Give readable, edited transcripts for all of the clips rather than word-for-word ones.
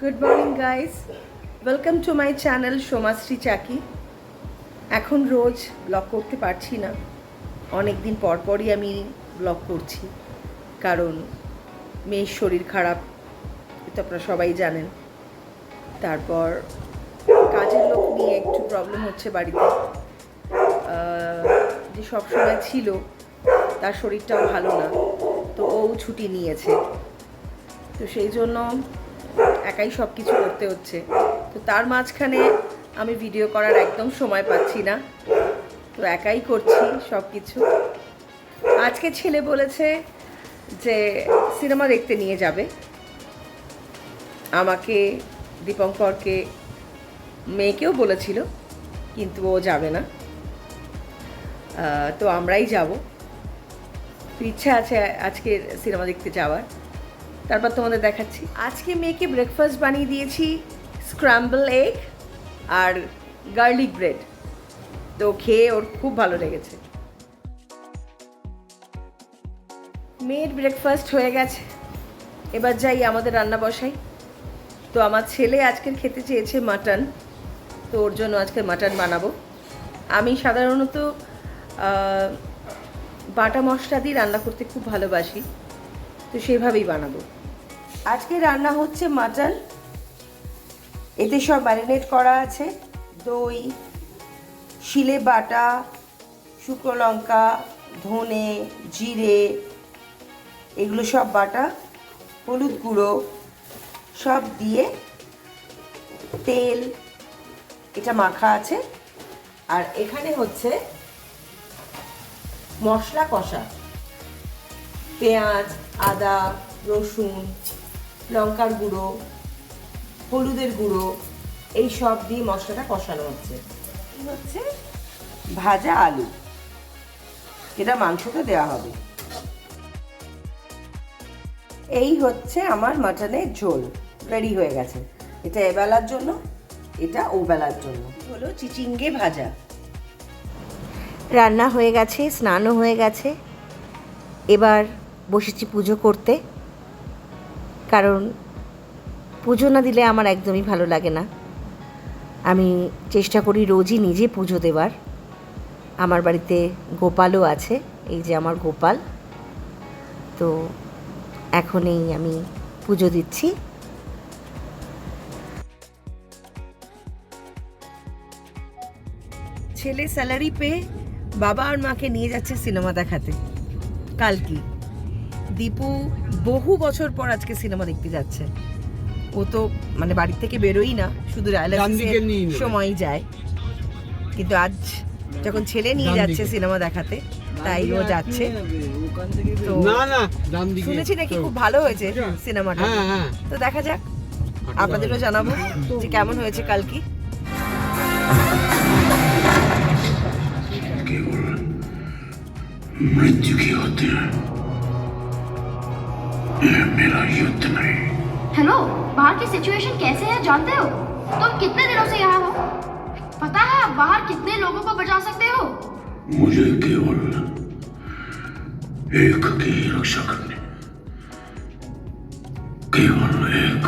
Good morning guys, welcome to my channel Somashree চাকি। এখন রোজ blog করতে পারছি না, অনেক দিন পর পরই আমি ব্লগ করছি, কারণ মেয়ের শরীর খারাপ, এটা আপনারা সবাই জানেন। তারপর কাজের লোক নিয়ে একটু প্রবলেম হচ্ছে বাড়িতে, যে সবসময় ছিল তার শরীরটাও ভালো না, তো ও ছুটি নিয়েছে, তো সেই জন্য একাই সব কিছু করতে হচ্ছে। তো তার মাঝখানে আমি ভিডিও করার একদম সময় পাচ্ছি না, তো একাই করছি সব কিছু। আজকে ছেলে বলেছে যে সিনেমা দেখতে নিয়ে যাবে আমাকে, দীপঙ্করকে, মেয়েকেও বলেছিল, কিন্তু ও যাবে না, তো আমরাই যাব। তো ইচ্ছা আছে আজকে সিনেমা দেখতে যাওয়ার, তারপর তোমাদের দেখাচ্ছি। আজকে মেয়েকে ব্রেকফাস্ট বানিয়ে দিয়েছি স্ক্র্যাম্বল এগ আর গার্লিক ব্রেড, তো খেয়ে ওর খুব ভালো লেগেছে। মেয়ের ব্রেকফাস্ট হয়ে গেছে, এবার যাই আমাদের রান্না বসাই। তো আমার ছেলে আজকের খেতে চেয়েছে মাটন, তো ওর জন্য আজকে মাটন বানাবো। আমি সাধারণত বাটা মশলা দিয়ে রান্না করতে খুব ভালোবাসি, তো সেভাবেই বানাবো। আজকে রান্না হচ্ছে মাটন, এতে সব ম্যারিনেট করা আছে, দই, শিলে বাটা, শুকনো লঙ্কা, ধনে, জিরে, এগুলো সব বাটা, হলুদ গুঁড়ো সব দিয়ে তেল, এটা মাখা আছে। আর এখানে হচ্ছে মশলা কষা, পেঁয়াজ, আদা, রসুন, লঙ্কার গুঁড়ো, হলুদের গুঁড়ো, এই সব দিয়ে মশলাটা কষানো হচ্ছে। এই হচ্ছে ভাজা আলু, এটা মাংসতে দেওয়া হবে। এই হচ্ছে আমার মাটনের ঝোল রেডি হয়ে গেছে। এটা এবেলার জন্য, এটা ওবেলার জন্য। হলো চিচিঙ্গে ভাজা। রান্না হয়ে গেছে, স্নানও হয়ে গেছে, এবার বসেছি পুজো করতে, কারণ পুজো না দিলে আমার একদমই ভালো লাগে না। আমি চেষ্টা করি রোজই নিজে পুজো দেবার। আমার বাড়িতে গোপালও আছে, এই যে আমার গোপাল, তো এখনই আমি পুজো দিচ্ছি। ছেলে স্যালারি পেয়ে বাবা আর মাকে নিয়ে যাচ্ছে সিনেমা দেখাতে কালকে। দীপু বহু বছর পর আজকে সিনেমা দেখতে যাচ্ছে। ও তো মানে বাড়ি থেকে বেরোই না, শুধু ডায়ালিসিসের সময়ই যায়, কিন্তু আজ যখন ছেলে নিয়ে যাচ্ছে সিনেমা দেখাতে, তাই ও যাচ্ছে। তো শুনেছি নাকি খুব ভালো হয়েছে সিনেমাটা, তো দেখা যাক, আপনাদেরও জানাবো যে কেমন হয়েছে কালকে। मृत्यु की होती है, ये मेरा युद्ध नहीं। हेलो, बाहर की सिचुएशन कैसे है जानते हो? तुम कितने दिनों से यहाँ हो? पता है आप बाहर कितने लोगों को बचा सकते हो? मुझे केवल एक की रक्षा करनी, केवल एक।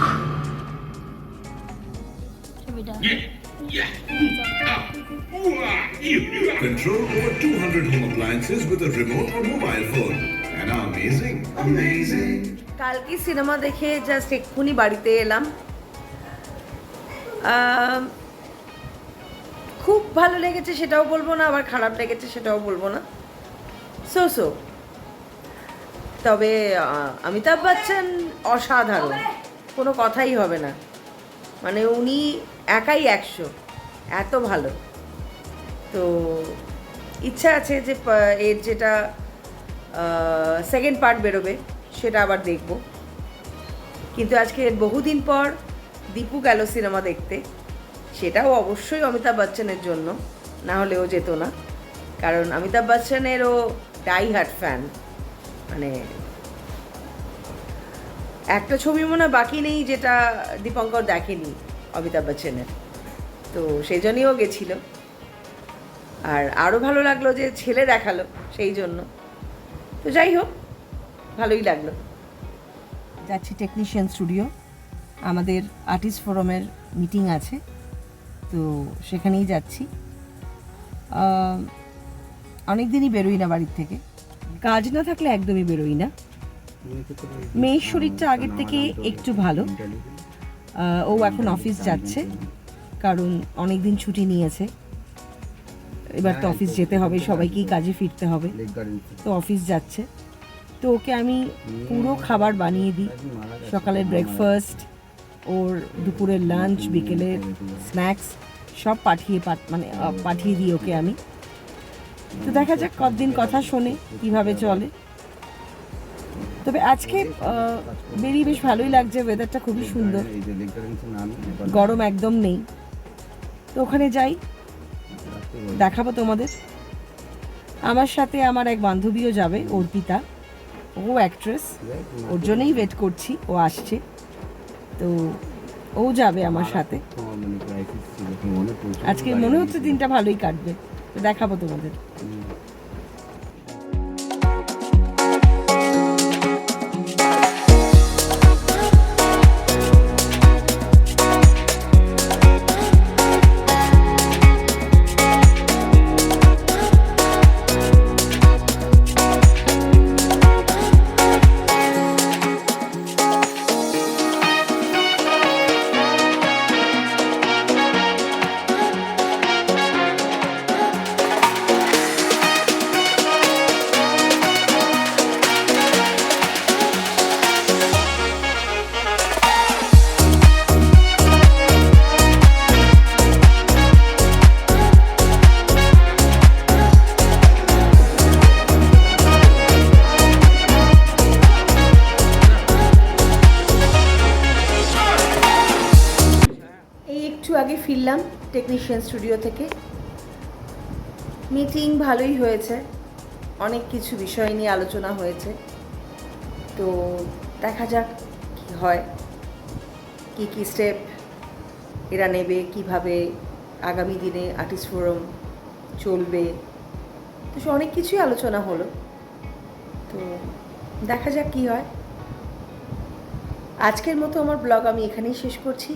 Control over 200 home appliances with a remote or mobile phone. And amazing, amazing. কালকে সিনেমা দেখে জাস্ট এক্ষুনি বাড়িতে এলাম। খুব ভালো লেগেছে সেটাও বলবো না, আবার খারাপ লেগেছে সেটাও বলবো না, সো তবে অমিতাভ বচ্চন অসাধারণ, কোনো কথাই হবে না, মানে উনি একাই 100, এত ভালো। তো ইচ্ছা আছে যে এর যেটা সেকেন্ড পার্ট বেরোবে সেটা আবার দেখব, কিন্তু আজকে বহুদিন পর দীপু গেল সিনেমা দেখতে, সেটাও অবশ্যই অমিতাভ বচ্চনের জন্য, না হলে ও যেত না, কারণ অমিতাভ বচ্চনের ও ডাই হার্ট ফ্যান, মানে একটা ছবি মনে হয় বাকি নেই যেটা দীপঙ্কর দেখেনি অমিতাভ বচ্চনের, তো সেই জন্যই ও গেছিল। আর আরও ভালো লাগলো যে ছেলে দেখালো, সেই জন্য। তো যাই হোক, ভালোই লাগলো। যাচ্ছি টেকনিশিয়ান স্টুডিও, আমাদের আর্টিস্ট ফোরামের মিটিং আছে, তো সেখানেই যাচ্ছি। অনেক দিনই বেরোই না বাড়ির থেকে, কাজ না থাকলে একদমই বেরোই না। মেয়ের শরীরটা আগের থেকে একটু ভালো, ও এখন অফিস যাচ্ছে কারণ অনেক দিন ছুটি নিয়েছে। এবার তো অফিস যেতে হবে, সবাইকেই কাজে ফিরতে হবে, তো অফিস যাচ্ছে। তো ওকে আমি পুরো খাবার বানিয়ে দিই, সকালের ব্রেকফাস্ট, ওর দুপুরের লাঞ্চ, বিকেলের স্ন্যাক্স সব পাঠিয়ে দিই ওকে আমি। তো দেখা যাক কতদিন কথা শোনে, কিভাবে চলে। তবে আজকে বেরিয়ে বেশ ভালোই লাগছে, ওয়েদারটা খুবই সুন্দর, গরম একদম নেই। তো ওখানে যাই, দেখাবো তোমাদের। আমার সাথে আমার এক বান্ধবীও যাবে, অর্পিতা, ও অ্যাক্ট্রেস, ওর জন্যই ওয়েট করছি, ও আসছে, তো ও যাবে আমার সাথে। আজকে মনে হচ্ছে দিনটা ভালোই কাটবে, তো দেখাবো তোমাদের। একটু আগে ফিরলাম টেকনিশিয়ান স্টুডিও থেকে। মিটিং ভালোই হয়েছে, অনেক কিছু বিষয় নিয়ে আলোচনা হয়েছে, তো দেখা যাক কী হয়, কী স্টেপ এরা নেবে, কিভাবে আগামী দিনে আর্টিস্ট ফোরাম চলবে, তো অনেক কিছুই আলোচনা হলো, তো দেখা যাক কী হয়। আজকের মতো আমার ব্লগ আমি এখানেই শেষ করছি।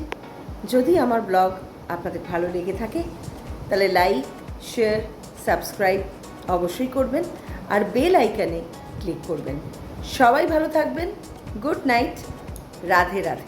যদি আমার ব্লগ আপনাদের ভালো লেগে থাকে তাহলে লাইক, শেয়ার, সাবস্ক্রাইব অবশ্যই করবেন, আর বেল আইকনে ক্লিক করবেন। সবাই ভালো থাকবেন। Good night, Radhe Radhe.